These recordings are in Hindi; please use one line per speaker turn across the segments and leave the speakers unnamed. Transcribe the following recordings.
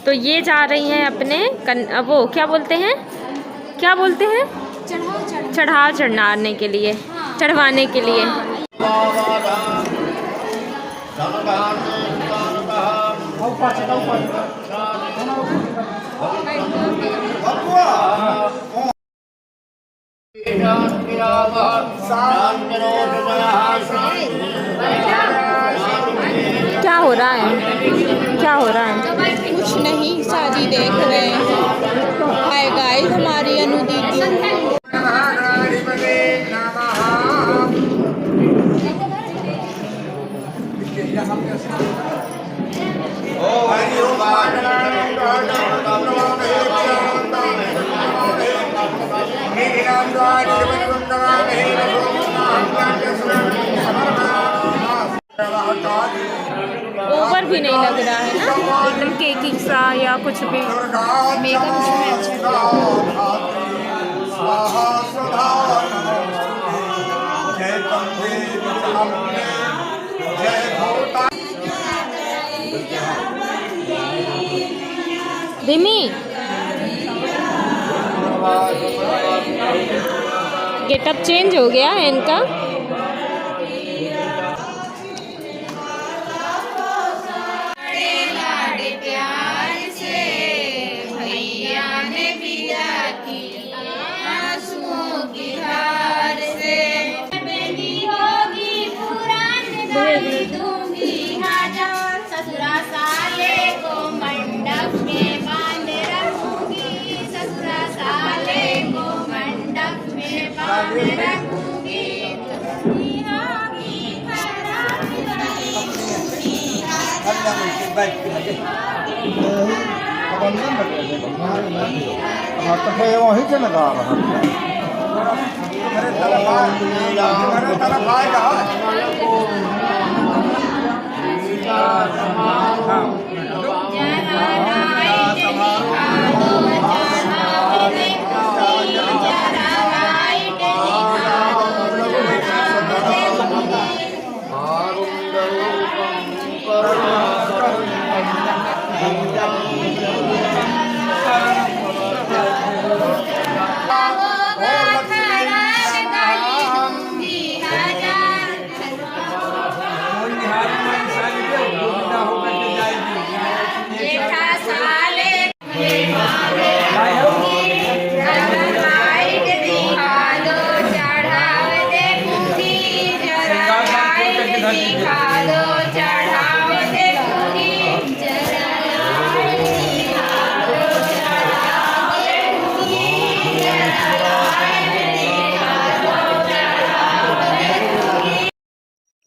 तो ये जा रही हैं अपने वो क्या बोलते हैं, क्या बोलते हैं, चढ़ाव चढ़ाने के लिए, चढ़वाने के लिए। क्या हो रहा है, क्या हो रहा है?
कुछ नहीं, शादी देख रहे हैं। हाय गाइस, हमारी अनु दीदी।
ओवर भी नहीं लग रहा है ना, एकदम केकी सा या कुछ भी।
मेकअप इसमें अच्छा
रिमी, गेटअप चेंज हो गया है इनका।
ससुरा साले को मंडप में बांध रखूंगी, ससुरा साले को मंडप में बांध रखूंगी।
वहीं से लगा रहा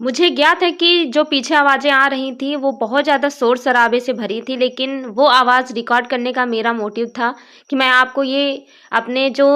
मुझे ज्ञात है कि जो पीछे आवाज़ें आ रही थी वो बहुत ज़्यादा शोर शराबे से भरी थी, लेकिन वो आवाज़ रिकॉर्ड करने का मेरा मोटिव था कि मैं आपको ये अपने जो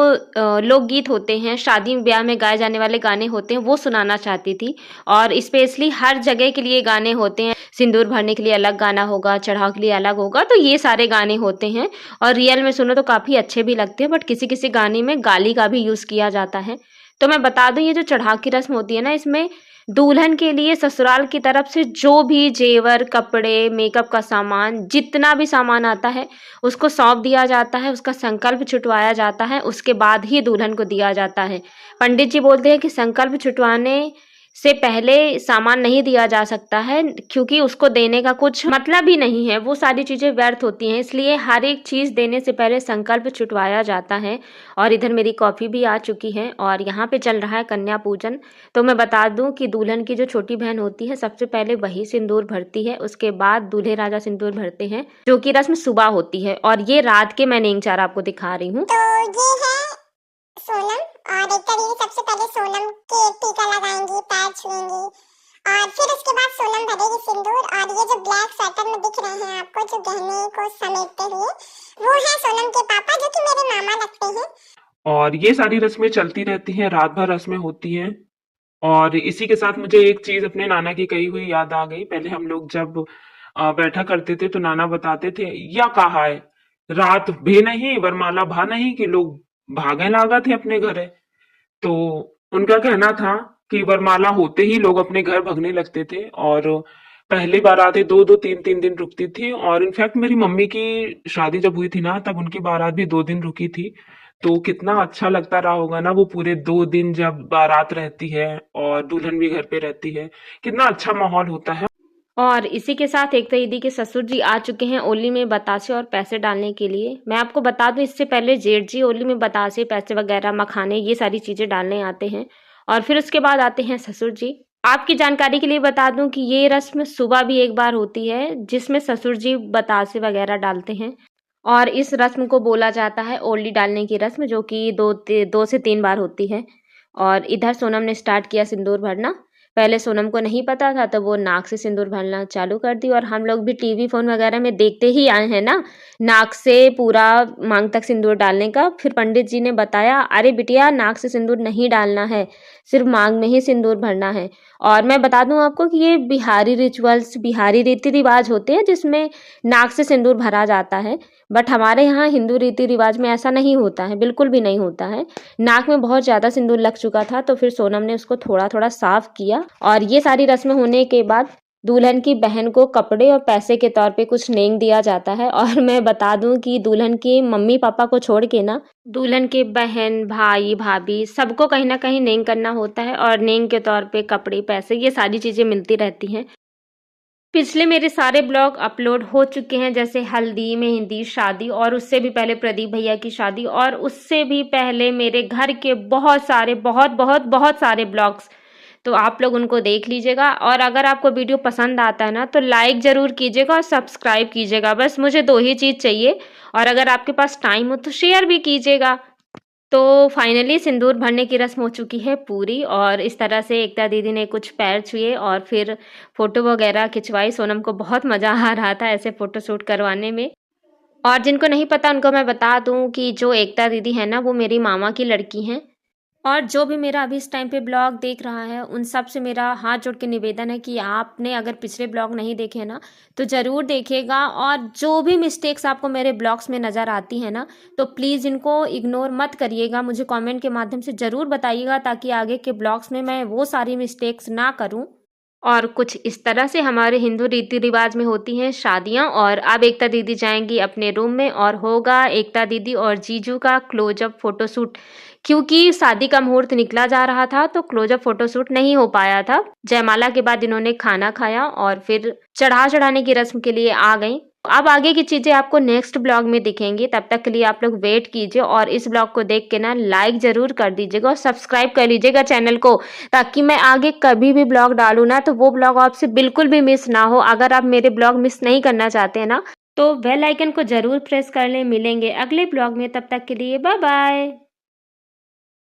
लोकगीत होते हैं, शादी ब्याह में गाए जाने वाले गाने होते हैं, वो सुनाना चाहती थी। और स्पेशली हर जगह के लिए गाने होते हैं, सिंदूर भरने के लिए अलग गाना होगा, चढ़ाव के लिए अलग होगा, तो ये सारे गाने होते हैं और रियल में सुनो तो काफ़ी अच्छे भी लगते हैं, बट किसी किसी गाने में गाली का भी यूज़ किया जाता है। तो मैं बता दूं, ये जो चढ़ाव की रस्म होती है ना, इसमें दुल्हन के लिए ससुराल की तरफ से जो भी जेवर, कपड़े, मेकअप का सामान, जितना भी सामान आता है उसको सौंप दिया जाता है, उसका संकल्प छुटवाया जाता है, उसके बाद ही दुल्हन को दिया जाता है। पंडित जी बोलते हैं कि संकल्प छुटवाने से पहले सामान नहीं दिया जा सकता है, क्योंकि उसको देने का कुछ मतलब ही नहीं है, वो सारी चीज़ें व्यर्थ होती हैं, इसलिए हर एक चीज़ देने से पहले संकल्प छुटवाया जाता है। और इधर मेरी कॉफ़ी भी आ चुकी है और यहाँ पे चल रहा है कन्या पूजन। तो मैं बता दूं कि दुल्हन की जो छोटी बहन होती है, सबसे पहले वही सिंदूर भरती है, उसके बाद दूल्हे राजा सिंदूर भरते हैं, जो कि रस्म सुबह होती है। और ये रात के मैं नेंगचार आपको दिखा रही हूँ।
तो ये है सोनम, और एक तरीके सबसे पहले सोनम के टीका लगाएंगी, पैर छुएंगी और फिर उसके बाद सोनम भरेगी सिंदूर। और ये जो ब्लैक स्वेटर में दिख रहे हैं आपको, जो गहने को समेटते हुए, वो है सोनम के पापा, जो कि मेरे मामा लगते हैं।
और ये सारी रस्में चलती रहती हैं, रात भर रस्में होती हैं। और इसी के साथ मुझे एक चीज अपने नाना की कही हुई याद आ गई। पहले हम लोग जब बैठा करते थे तो नाना बताते थे, या कहा है रात भे नहीं वरमाला भा नहीं, कि लोग भागे लागत है अपने घरे। तो उनका कहना था कि वरमाला होते ही लोग अपने घर भगने लगते थे और पहली बारात 2-2 3-3 दिन रुकती थी और इनफैक्ट मेरी मम्मी की शादी जब हुई थी ना तब उनकी बारात भी 2 दिन रुकी थी। तो कितना अच्छा लगता रहा होगा ना वो पूरे 2 दिन जब बारात रहती है और दुल्हन भी घर पे रहती है। कितना अच्छा माहौल होता है।
और इसी के साथ एकता दीदी के ससुर जी आ चुके हैं ओली में बतासे और पैसे डालने के लिए। मैं आपको बता दूं इससे पहले जेठ जी ओली में बतासे, पैसे वगैरह, मखाने, ये सारी चीज़ें डालने आते हैं और फिर उसके बाद आते हैं ससुर जी। आपकी जानकारी के लिए बता दूं कि ये रस्म सुबह भी एक बार होती है जिसमें ससुर जी बतासे वगैरह डालते हैं और इस रस्म को बोला जाता है ओली डालने की रस्म, जो कि 2 से 3 बार होती है। और इधर सोनम ने स्टार्ट किया सिंदूर भरना। पहले सोनम को नहीं पता था तो वो नाक से सिंदूर भरना चालू कर दी और हम लोग भी टीवी फोन वगैरह में देखते ही आए हैं ना, नाक से पूरा मांग तक सिंदूर डालने का। फिर पंडित जी ने बताया, अरे बिटिया नाक से सिंदूर नहीं डालना है, सिर्फ मांग में ही सिंदूर भरना है। और मैं बता दूं आपको कि ये बिहारी रिचुअल्स, बिहारी रीति रिवाज होते हैं जिसमें नाक से सिंदूर भरा जाता है। बट हमारे यहाँ हिंदू रीति रिवाज में ऐसा नहीं होता है, बिल्कुल भी नहीं होता है। नाक में बहुत ज़्यादा सिंदूर लग चुका था तो फिर सोनम ने उसको थोड़ा थोड़ा साफ किया और ये सारी रस्में होने के बाद दुल्हन की बहन को कपड़े और पैसे के तौर पे कुछ नेंग दिया जाता है। और मैं बता दूं कि दुल्हन के मम्मी पापा को छोड़ के ना दुल्हन के बहन, भाई, भाभी सबको कहीं ना कहीं नेंग करना होता है और नेंग के तौर पे कपड़े, पैसे, ये सारी चीज़ें मिलती रहती हैं। पिछले मेरे सारे ब्लॉग अपलोड हो चुके हैं, जैसे हल्दी, मेहंदी, शादी और उससे भी पहले प्रदीप भैया की शादी और उससे भी पहले मेरे घर के बहुत सारे बहुत सारे ब्लॉग्स। तो आप लोग उनको देख लीजिएगा और अगर आपको वीडियो पसंद आता है ना तो लाइक ज़रूर कीजिएगा और सब्सक्राइब कीजिएगा। बस मुझे 2 ही चीज़ चाहिए और अगर आपके पास टाइम हो तो शेयर भी कीजिएगा। तो फाइनली सिंदूर भरने की रस्म हो चुकी है पूरी और इस तरह से एकता दीदी ने कुछ पैर छुए और फिर फ़ोटो वगैरह खिंचवाई। सोनम को बहुत मज़ा आ रहा था ऐसे फ़ोटो शूट करवाने में। और जिनको नहीं पता उनको मैं बता दूं कि जो एकता दीदी है ना वो मेरी मामा की लड़की हैं। और जो भी मेरा अभी इस टाइम पे ब्लॉग देख रहा है उन सब से मेरा हाथ जोड़ के निवेदन है कि आपने अगर पिछले ब्लॉग नहीं देखे ना तो ज़रूर देखिएगा और जो भी मिस्टेक्स आपको मेरे ब्लॉग्स में नज़र आती हैं ना तो प्लीज़ इनको इग्नोर मत करिएगा, मुझे कमेंट के माध्यम से ज़रूर बताइएगा ताकि आगे के ब्लॉग्स में मैं वो सारी मिस्टेक्स ना करूं। और कुछ इस तरह से हमारे हिंदू रीति रिवाज में होती हैं शादियां। और अब एकता दीदी जाएंगी अपने रूम में और होगा एकता दीदी और जीजू का क्लोजअप फोटोशूट, क्योंकि शादी का मुहूर्त निकला जा रहा था तो क्लोजअप फोटोशूट नहीं हो पाया था। जयमाला के बाद इन्होंने खाना खाया और फिर चढ़ाने की रस्म के लिए आ गई। अब आगे की चीजें आपको नेक्स्ट ब्लॉग में दिखेंगी, तब तक के लिए आप लोग वेट कीजिए और इस ब्लॉग को देख के ना लाइक जरूर कर दीजिएगा और सब्सक्राइब कर लीजिएगा चैनल को, ताकि मैं आगे कभी भी ब्लॉग डालूँ ना तो वो ब्लॉग आपसे बिल्कुल भी मिस ना हो। अगर आप मेरे ब्लॉग मिस नहीं करना चाहते हैं ना तो बेल आइकन को जरूर प्रेस कर लें। मिलेंगे अगले ब्लॉग में, तब तक के लिए बाय बाय।